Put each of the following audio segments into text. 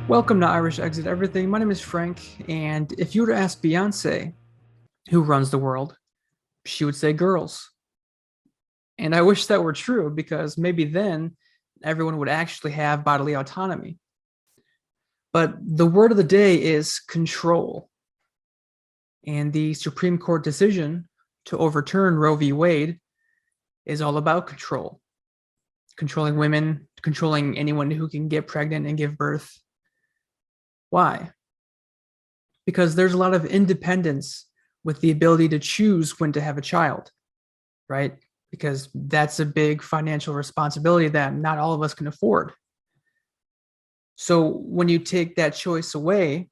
Welcome to Irish Exit Everything. My name is Frank, and if you were to ask Beyonce who runs the world, she would say girls. And I wish that were true because maybe then everyone would actually have bodily autonomy. But the word of the day is control. And the Supreme Court decision to overturn Roe v. Wade is all about control, controlling women, controlling anyone who can get pregnant and give birth. Why? Because there's a lot of independence with the ability to choose when to have a child, right? Because that's a big financial responsibility that not all of us can afford. So when you take that choice away,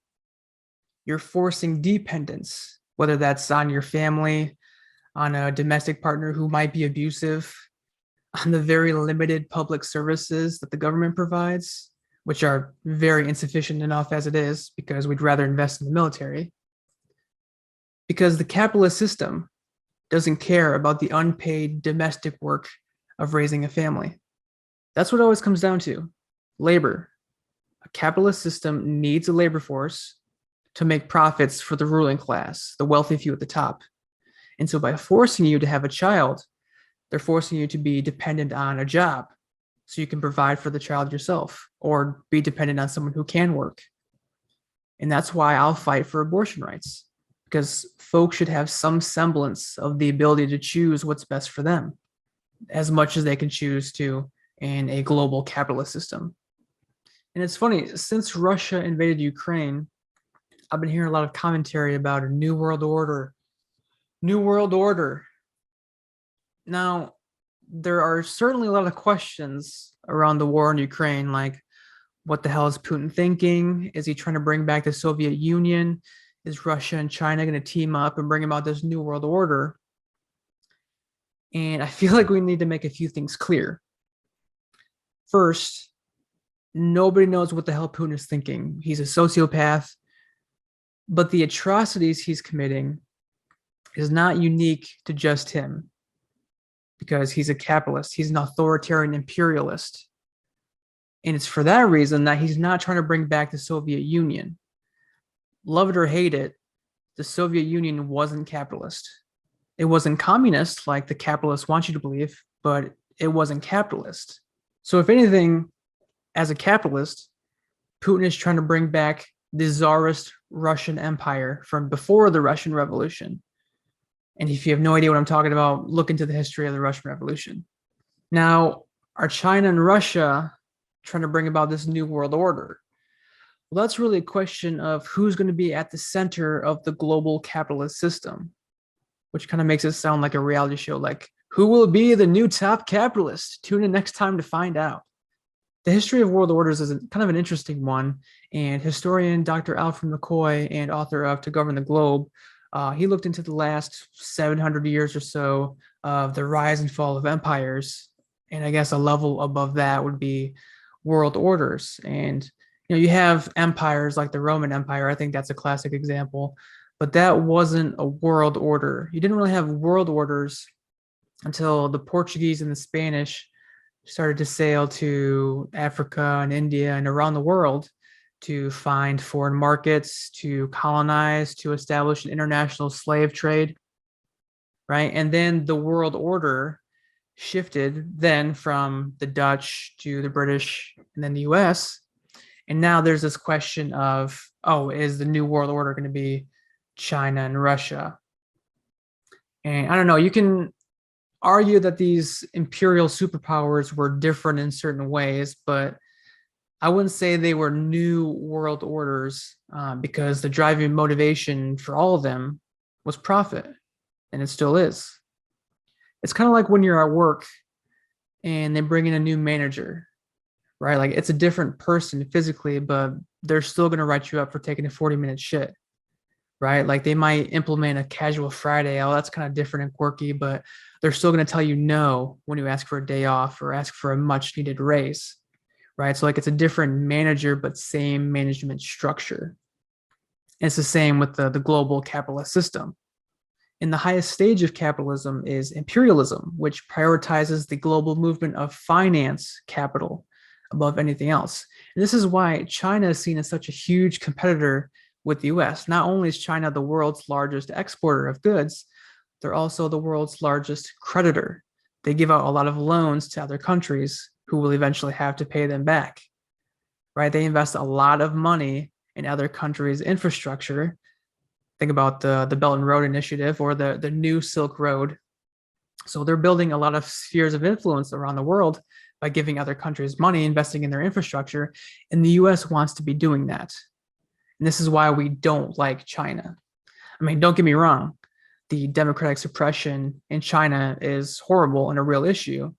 you're forcing dependence, whether that's on your family, on a domestic partner who might be abusive, on the very limited public services that the government provides, which are very insufficient enough as it is because we'd rather invest in the military. Because the capitalist system doesn't care about the unpaid domestic work of raising a family. That's what it always comes down to. Labor. A capitalist system needs a labor force to make profits for the ruling class, the wealthy few at the top. And so by forcing you to have a child, they're forcing you to be dependent on a job so you can provide for the child yourself or be dependent on someone who can work. And that's why I'll fight for abortion rights because folks should have some semblance of the ability to choose what's best for them as much as they can choose to in a global capitalist system. And it's funny, since Russia invaded Ukraine, I've been hearing a lot of commentary about a new world order. New world order. Now, there are certainly a lot of questions around the war in Ukraine, like what the hell is Putin thinking? Is he trying to bring back the Soviet Union? Is Russia and China going to team up and bring about this new world order? And I feel like we need to make a few things clear. First, nobody knows what the hell Putin is thinking. He's a sociopath, but the atrocities he's committing is not unique to just him because he's a capitalist, he's an authoritarian imperialist. And it's for that reason that he's not trying to bring back the Soviet Union. Love it or hate it, the Soviet Union wasn't capitalist. It wasn't communist like the capitalists want you to believe, but it wasn't capitalist. So, if anything, as a capitalist, Putin is trying to bring back the czarist Russian Empire from before the Russian Revolution. And if you have no idea what I'm talking about, look into the history of the Russian Revolution. Now, are China and Russia trying to bring about this new world order? Well, that's really a question of who's going to be at the center of the global capitalist system, which kind of makes it sound like a reality show, like who will be the new top capitalist? Tune in next time to find out. The history of world orders is kind of an interesting one, and historian Dr. Alfred McCoy and author of To Govern the Globe, he looked into the last 700 years or so of the rise and fall of empires, and I guess a level above that would be world orders. And you have empires like the Roman Empire. I think that's a classic example, but that wasn't a world order. You didn't really have world orders until the Portuguese and the Spanish started to sail to Africa and India and around the world to find foreign markets, to colonize, to establish an international slave trade, right? And then the world order shifted then from the Dutch to the British and then the US. And now there's this question of, oh, is the new world order going to be China and Russia? And I don't know, you can argue that these imperial superpowers were different in certain ways, but I wouldn't say they were new world orders because the driving motivation for all of them was profit, and it still is. It's kind of like when you're at work and they bring in a new manager, right? Like it's a different person physically, but they're still going to write you up for taking a 40-minute shit, right? Like they might implement a casual Friday. Oh, that's kind of different and quirky, but they're still going to tell you no when you ask for a day off or ask for a much needed raise, right? So like it's a different manager, but same management structure. And it's the same with the global capitalist system. And the highest stage of capitalism is imperialism, which prioritizes the global movement of finance capital above anything else. And this is why China is seen as such a huge competitor with the US. Not only is China the world's largest exporter of goods, they're also the world's largest creditor. They give out a lot of loans to other countries who will eventually have to pay them back, right? They invest a lot of money in other countries' infrastructure. Think about the Belt and Road Initiative or the new Silk Road. So they're building a lot of spheres of influence around the world by giving other countries money, investing in their infrastructure. And the US wants to be doing that. And this is why we don't like China. I mean, don't get me wrong, the democratic suppression in China is horrible and a real issue,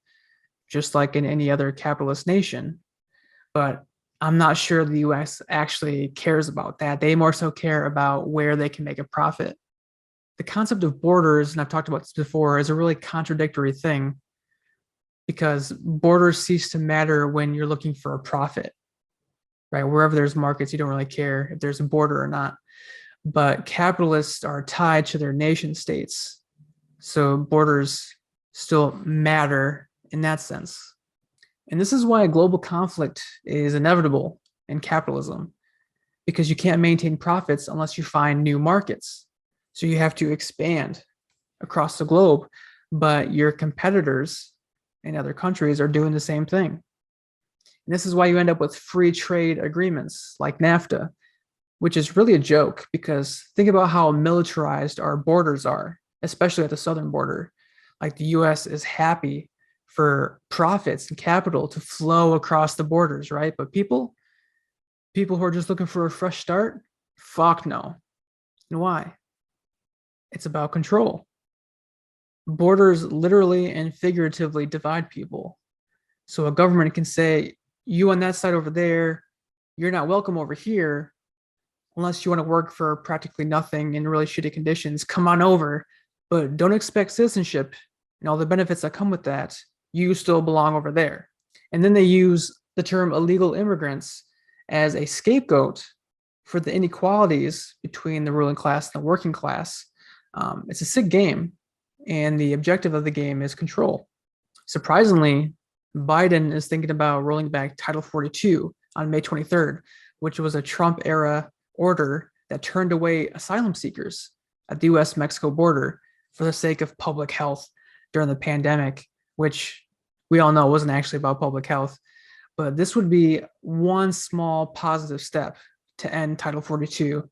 just like in any other capitalist nation. But I'm not sure the US actually cares about that. They more so care about where they can make a profit. The concept of borders, and I've talked about this before, is a really contradictory thing because borders cease to matter when you're looking for a profit, right? Wherever there's markets, you don't really care if there's a border or not. But capitalists are tied to their nation states. So borders still matter in that sense. And this is why global conflict is inevitable in capitalism, because you can't maintain profits unless you find new markets. So you have to expand across the globe, but your competitors in other countries are doing the same thing. And this is why you end up with free trade agreements like NAFTA, which is really a joke because think about how militarized our borders are, especially at the southern border. Like the US is happy for profits and capital to flow across the borders, right? But people who are just looking for a fresh start, fuck no. And why? It's about control. Borders literally and figuratively divide people. So a government can say, you on that side over there, you're not welcome over here unless you want to work for practically nothing in really shitty conditions. Come on over, but don't expect citizenship and all the benefits that come with that. You still belong over there. And then they use the term illegal immigrants as a scapegoat for the inequalities between the ruling class and the working class. It's a sick game, and the objective of the game is control. Surprisingly, Biden is thinking about rolling back Title 42 on May 23rd, which was a Trump era order that turned away asylum seekers at the US-Mexico border for the sake of public health during the pandemic, which we all know wasn't actually about public health. But this would be one small positive step to end Title 42.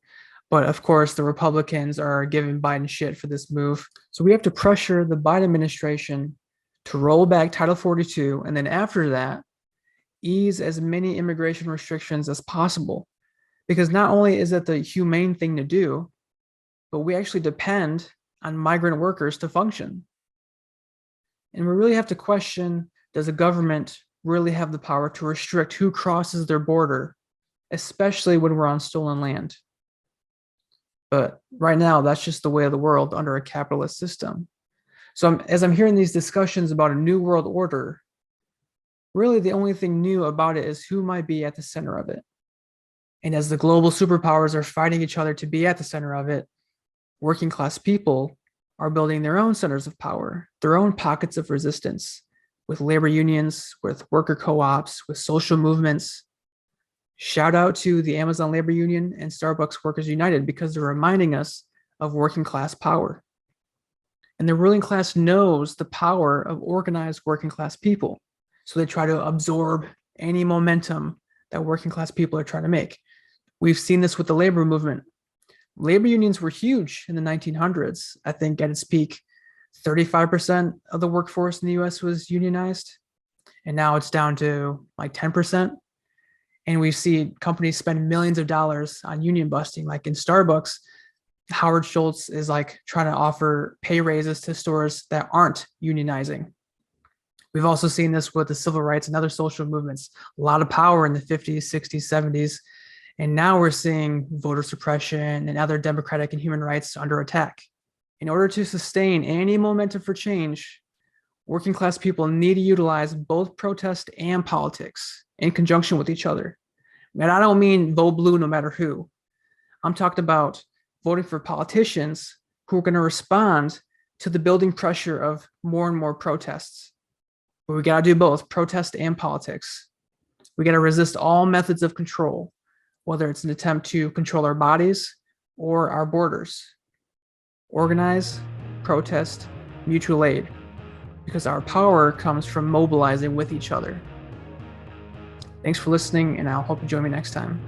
But of course, the Republicans are giving Biden shit for this move. So we have to pressure the Biden administration to roll back Title 42. And then after that, ease as many immigration restrictions as possible. Because not only is it the humane thing to do, but we actually depend on migrant workers to function. And we really have to question, does a government really have the power to restrict who crosses their border, especially when we're on stolen land? But right now, that's just the way of the world under a capitalist system. So as I'm hearing these discussions about a new world order, really the only thing new about it is who might be at the center of it. And as the global superpowers are fighting each other to be at the center of it, working class people are building their own centers of power, their own pockets of resistance, with labor unions, with worker co-ops, with social movements. Shout out to the Amazon Labor Union and Starbucks Workers United because they're reminding us of working class power. And the ruling class knows the power of organized working class people. So they try to absorb any momentum that working class people are trying to make. We've seen this with the labor movement. Labor unions were huge in the 1900s. I think at its peak, 35% of the workforce in the US was unionized. And now it's down to like 10%. And we see companies spend millions of dollars on union busting, like in Starbucks. Howard Schultz is like trying to offer pay raises to stores that aren't unionizing. We've also seen this with the civil rights and other social movements, a lot of power in the 50s, 60s, 70s. And now we're seeing voter suppression and other democratic and human rights under attack. In order to sustain any momentum for change, working class people need to utilize both protest and politics in conjunction with each other. And I don't mean vote blue no matter who. I'm talking about voting for politicians who are going to respond to the building pressure of more and more protests. But we got to do both protest and politics. We got to resist all methods of control, whether it's an attempt to control our bodies or our borders. Organize, protest, mutual aid, because our power comes from mobilizing with each other. Thanks for listening, and I'll hope you join me next time.